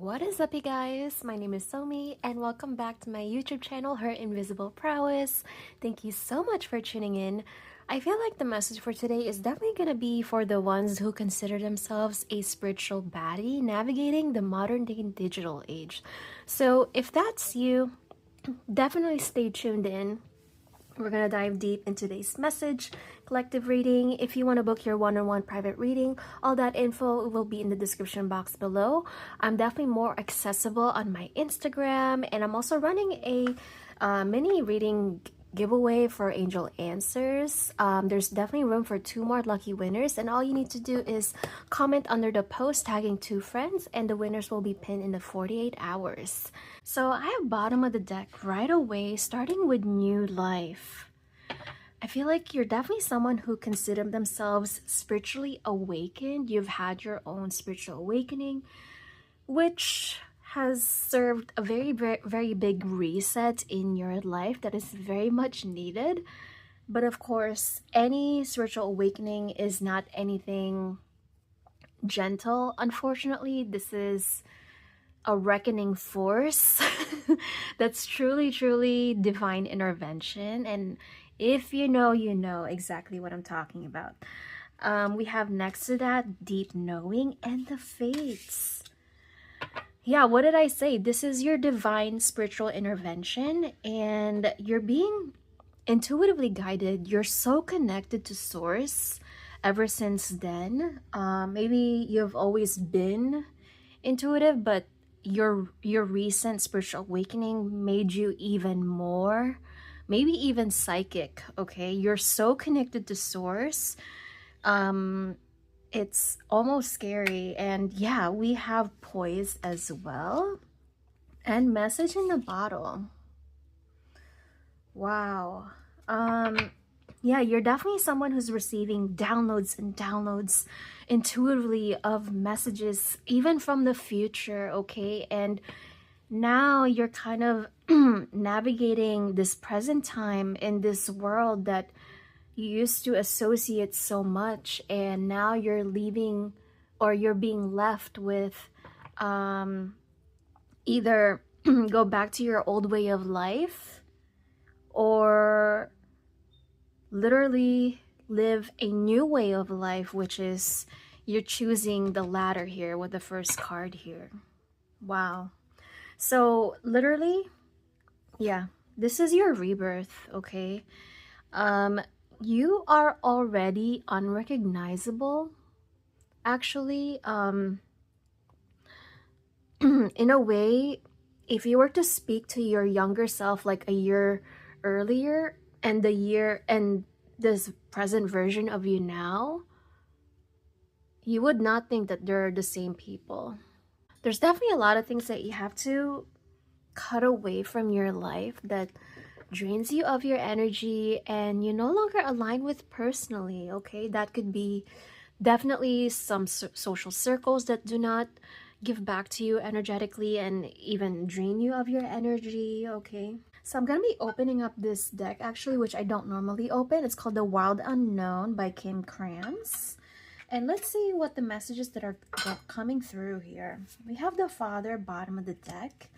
What is up, you guys? My name is Somi, and welcome back to my YouTube channel, Her Invisible Prowess. Thank you so much for tuning in. I feel like the message for today is definitely going to be for the ones who consider themselves a spiritual baddie navigating the modern day digital age. So if that's you, definitely stay tuned in. We're going to dive deep into today's message, collective reading. If you want to book your one-on-one private reading, all that info will be in the description box below. I'm definitely more accessible on my Instagram, and I'm also running a mini reading giveaway for Angel Answers. There's definitely room for 2 more lucky winners, and all you need to do is comment under the post tagging 2 friends, and the winners will be pinned in the 48 hours. So I have bottom of the deck right away, starting with new life. I feel like you're definitely someone who consider themselves spiritually awakened. You've had your own spiritual awakening, which has served a very big reset in your life that is very much needed. But of course, any spiritual awakening is not anything gentle. Unfortunately, this is a reckoning force that's truly divine intervention. And if you know exactly what I'm talking about. We have next to that deep knowing and the fates. Yeah, what did I say? This is your divine spiritual intervention, and you're being intuitively guided. You're so connected to source ever since then. Maybe you've always been intuitive, but your recent spiritual awakening made you even more, maybe even psychic. Okay, you're so connected to source. It's almost scary. And yeah, we have poise as well, and message in the bottle. Wow. Yeah, you're definitely someone who's receiving downloads and downloads intuitively of messages, even from the future. Okay, and now you're kind of navigating this present time in this world that you used to associate so much, and now you're leaving, or you're being left with either go back to your old way of life, or literally live a new way of life, which is you're choosing the latter here with the first card here. Wow. So literally, yeah, this is your rebirth. Okay, you are already unrecognizable, actually. In a way, if you were to speak to your younger self like a year earlier, and this present version of you now, you would not think that they're the same people. There's definitely a lot of things that you have to cut away from your life that drains you of your energy and you no longer align with personally. Okay, that could be definitely some social circles that do not give back to you energetically and even drain you of your energy. Okay, so I'm gonna be opening up this deck actually, which I don't normally open. It's called The Wild Unknown by Kim Krams. And let's see what the messages that are coming through here. We have the Father, bottom of the deck,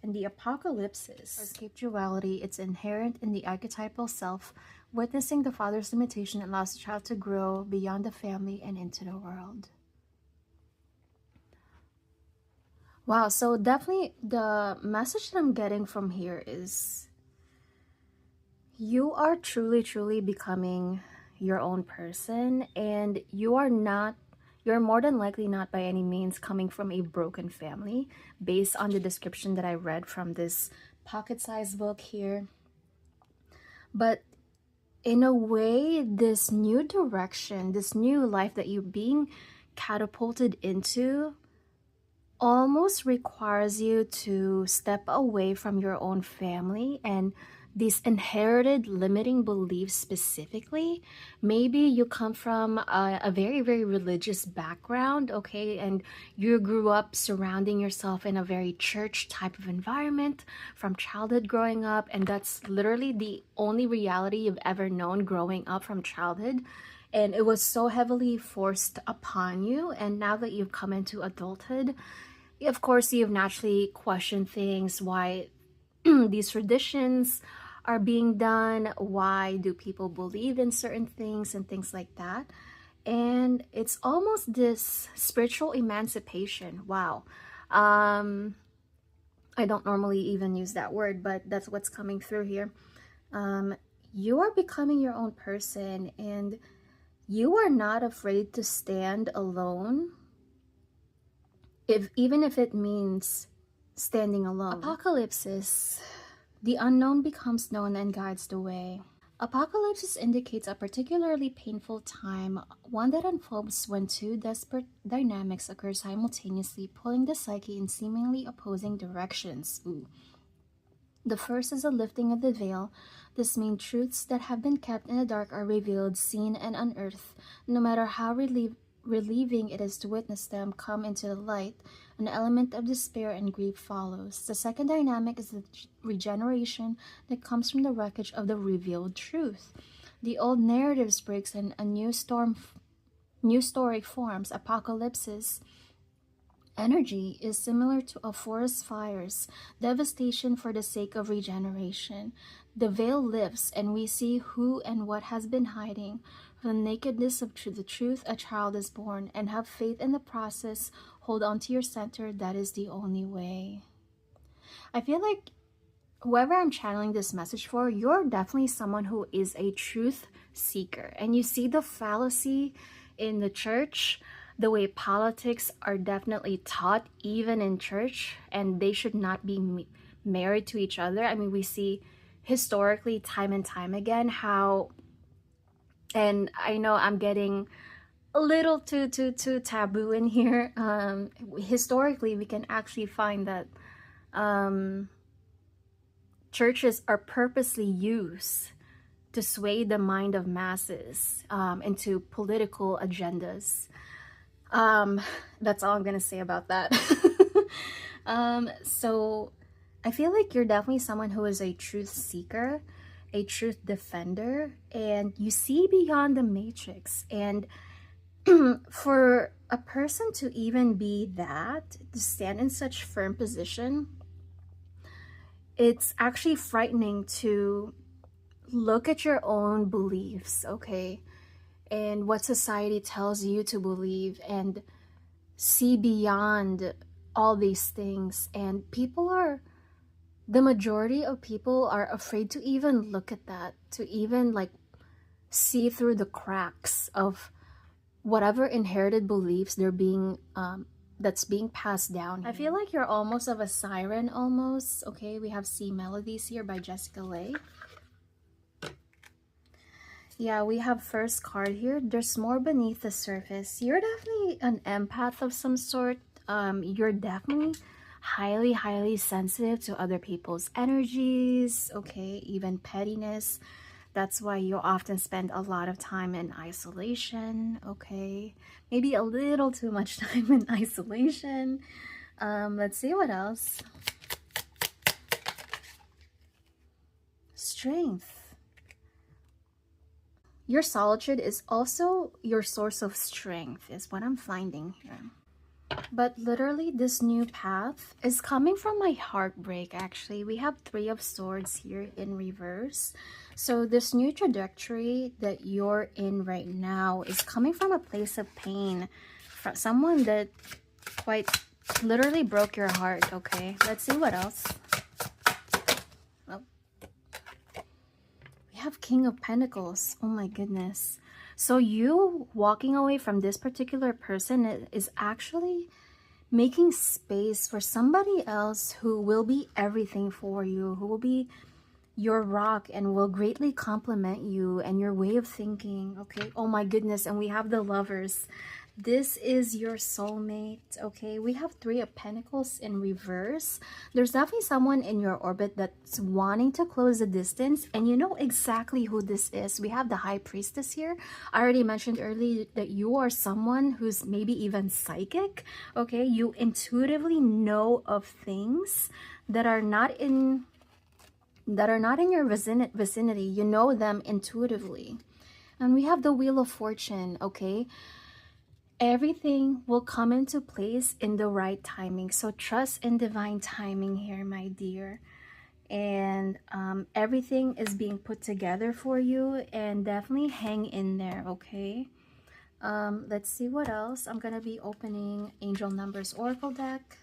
and the Apocalypsis. Escape duality. It's inherent in the archetypal self. Witnessing the father's limitation allows the child to grow beyond the family and into the world. Wow, so definitely the message that I'm getting from here is you are truly becoming your own person, and you're more than likely not by any means coming from a broken family, based on the description that I read from this pocket-sized book here. But in a way, this new direction, this new life that you're being catapulted into almost requires you to step away from your own family and these inherited limiting beliefs specifically. Maybe you come from a very religious background, okay, and you grew up surrounding yourself in a very church type of environment from childhood growing up, and that's literally the only reality you've ever known growing up from childhood, and it was so heavily forced upon you. And now that you've come into adulthood, Of course, you've naturally questioned things, why these traditions are being done, why do people believe in certain things and things like that. And it's almost this spiritual emancipation. Wow. um I don't normally even use that word, but that's what's coming through here. um you are becoming your own person, and you are not afraid to stand alone, if even if it means standing alone. Apocalypse. The unknown becomes known and guides the way. Apocalypse indicates a particularly painful time, one that unfolds when two desperate dynamics occur simultaneously, pulling the psyche in seemingly opposing directions. Ooh. The first is a lifting of the veil. This means truths that have been kept in the dark are revealed, seen, and unearthed. No matter how relieving it is to witness them come into the light, an element of despair and grief follows. The second dynamic is the regeneration that comes from the wreckage of the revealed truth. The old narratives breaks and a new story forms. Apocalypses energy is similar to a forest fire's devastation for the sake of regeneration. The veil lifts, and we see who and what has been hiding. From the nakedness of the truth, a child is born, and have faith in the process. Hold on to your center. That is the only way. I feel like whoever I'm channeling this message for, you're definitely someone who is a truth seeker. And you see the fallacy in the church, the way politics are definitely taught even in church, and they should not be married to each other. I mean, we see historically time and time again how, and I know I'm getting a little too taboo in here. Historically, we can actually find that churches are purposely used to sway the mind of masses into political agendas. That's all I'm gonna say about that. So I feel like you're definitely someone who is a truth seeker, a truth defender, and you see beyond the matrix. And for a person to even be that, to stand in such firm position, it's actually frightening to look at your own beliefs, okay? And what society tells you to believe, and see beyond all these things. And the majority of people are afraid to even look at that, to even like see through the cracks of whatever inherited beliefs they're being that's being passed down here. I feel like you're almost of a siren almost. Okay, we have Sea Melodies here by Jessica Lay. Yeah, we have first card here. There's more beneath the surface. You're definitely an empath of some sort. You're definitely highly sensitive to other people's energies, okay, even pettiness. That's why you often spend a lot of time in isolation, okay? Maybe a little too much time in isolation. Let's see what else. Strength. Your solitude is also your source of strength, is what I'm finding here. But literally, this new path is coming from my heartbreak, actually. We have Three of Swords here in reverse. So this new trajectory that you're in right now is coming from a place of pain. From someone that quite literally broke your heart, okay? Let's see what else. Have King of Pentacles. Oh my goodness. So you walking away from this particular person is actually making space for somebody else who will be everything for you, who will be your rock and will greatly complement you and your way of thinking, okay? Oh my goodness. And we have the Lovers. This is your soulmate, okay? We have Three of Pentacles in reverse. There's definitely someone in your orbit that's wanting to close the distance, and you know exactly who this is. We have the High Priestess here. I already mentioned earlier that you are someone who's maybe even psychic, okay? You intuitively know of things that are not in your vicinity. You know them intuitively. And we have the Wheel of Fortune, okay? everything will come into place in the right timing. So trust in divine timing here, my dear. And everything is being put together for you, and definitely hang in there, okay? Let's see what else. I'm gonna be opening Angel Numbers Oracle deck.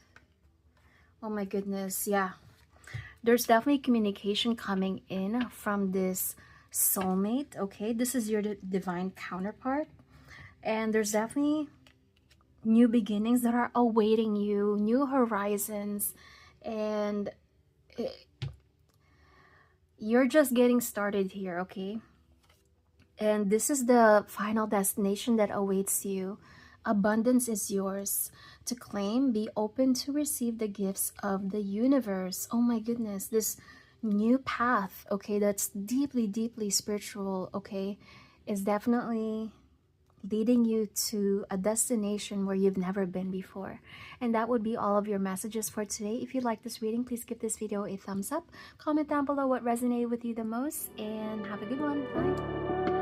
Oh my goodness, yeah. There's definitely communication coming in from this soulmate, okay? This is your divine counterpart. And there's definitely new beginnings that are awaiting you, new horizons, and you're just getting started here, okay? And this is the final destination that awaits you. Abundance is yours to claim. Be open to receive the gifts of the universe. Oh my goodness, this new path, okay, that's deeply, deeply spiritual, okay, is definitely leading you to a destination where you've never been before. And that would be all of your messages for today. If you like this reading, please give this video a thumbs up. Comment down below what resonated with you the most, and have a good one. Bye.